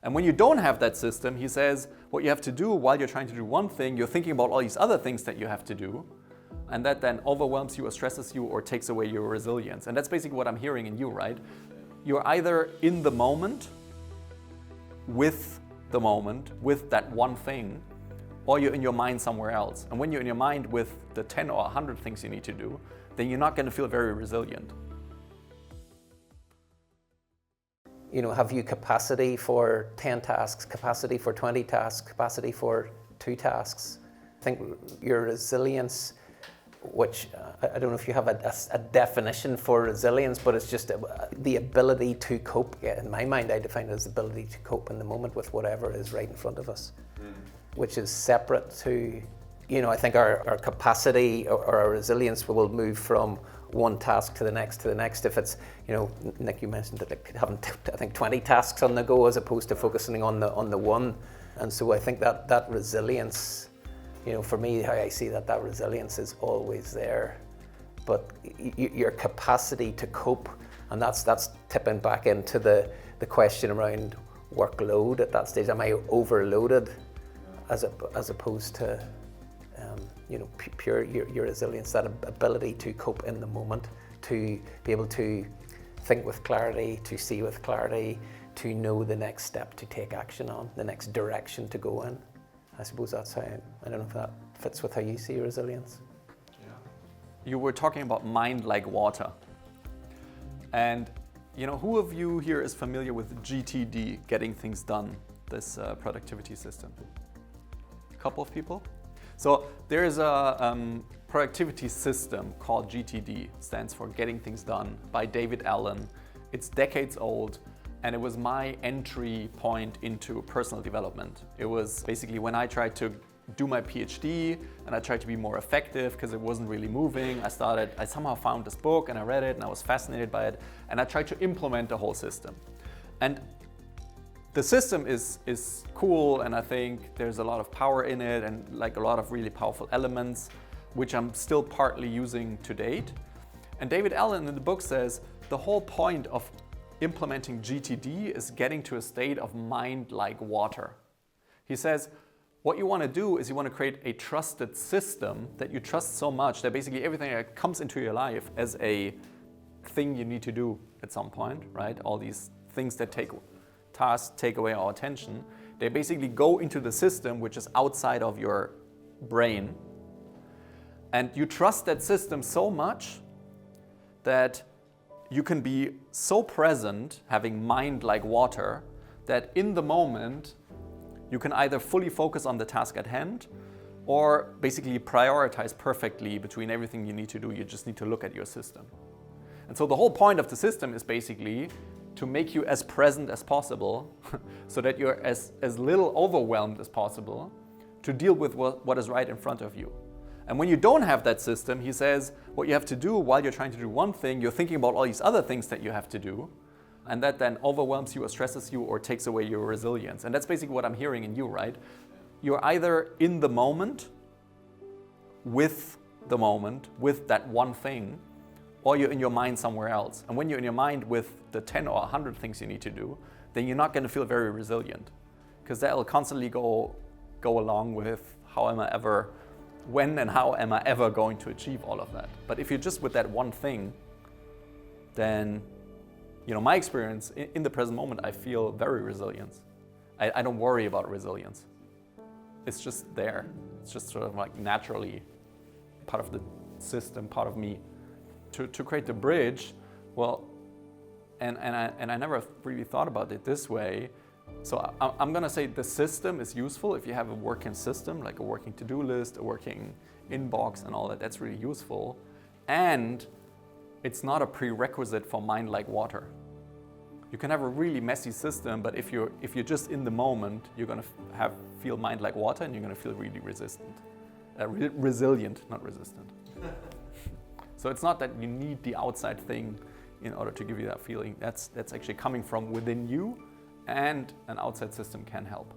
And when you don't have that system, he says, what you have to do while you're trying to do one thing, you're thinking about all these other things that you have to do, and that then overwhelms you or stresses you or takes away your resilience. And that's basically what I'm hearing in you, right? You're either in the moment, with that one thing, or you're in your mind somewhere else. And when you're in your mind with the 10 or 100 things you need to do, then you're not going to feel very resilient. Have you capacity for 10 tasks, capacity for 20 tasks, capacity for 2 tasks? I think your resilience, which I don't know if you have a definition for resilience, but it's just the ability to cope. In my mind, I define it as the ability to cope in the moment with whatever is right in front of us, which is separate to, I think our capacity or our resilience will move from one task to the next. If it's, Nick, you mentioned that like having, I think, 20 tasks on the go as opposed to focusing on the one. And so I think that resilience, for me, how I see that resilience is always there. But your capacity to cope, and that's tipping back into the question around workload at that stage. Am I overloaded as opposed to pure your resilience, that ability to cope in the moment, to be able to think with clarity, to see with clarity, to know the next step to take action on, the next direction to go in. I suppose that's how, I don't know if that fits with how you see resilience. Yeah. You were talking about mind like water. And who of you here is familiar with GTD, getting things done, this productivity system? A couple of people? So there is a productivity system called GTD, stands for Getting Things Done, by David Allen. It's decades old, and it was my entry point into personal development. It was basically when I tried to do my PhD and I tried to be more effective because it wasn't really moving. I somehow found this book and I read it and I was fascinated by it, and I tried to implement the whole system. And the system is cool, and I think there's a lot of power in it and like a lot of really powerful elements, which I'm still partly using to date. And David Allen in the book says the whole point of implementing GTD is getting to a state of mind like water. He says what you want to do is you want to create a trusted system that you trust so much that basically everything that comes into your life as a thing you need to do at some point, right? All these things that tasks take away our attention, they basically go into the system which is outside of your brain. And you trust that system so much that you can be so present, having mind like water, that in the moment you can either fully focus on the task at hand or basically prioritize perfectly between everything you need to do. You just need to look at your system. And so the whole point of the system is basically to make you as present as possible so that you're as little overwhelmed as possible to deal with what is right in front of you. And when you don't have that system, he says, what you have to do while you're trying to do one thing, you're thinking about all these other things that you have to do, and that then overwhelms you or stresses you or takes away your resilience. And that's basically what I'm hearing in you, right? You're either in the moment, with that one thing, or you're in your mind somewhere else. And when you're in your mind with the 10 or 100 things you need to do, then you're not going to feel very resilient, because that'll constantly go along with when and how am I ever going to achieve all of that. But if you're just with that one thing, then, my experience in the present moment, I feel very resilient. I don't worry about resilience. It's just there. It's just sort of like naturally part of the system, part of me. To create the bridge, well, and I never really thought about it this way. So I'm going to say the system is useful if you have a working system, like a working to-do list, a working inbox and all that. That's really useful. And it's not a prerequisite for mind like water. You can have a really messy system, but if you're just in the moment, you're going to feel mind like water, and you're going to feel really resilient, not resistant. So it's not that you need the outside thing in order to give you that feeling. That's actually coming from within you, and an outside system can help.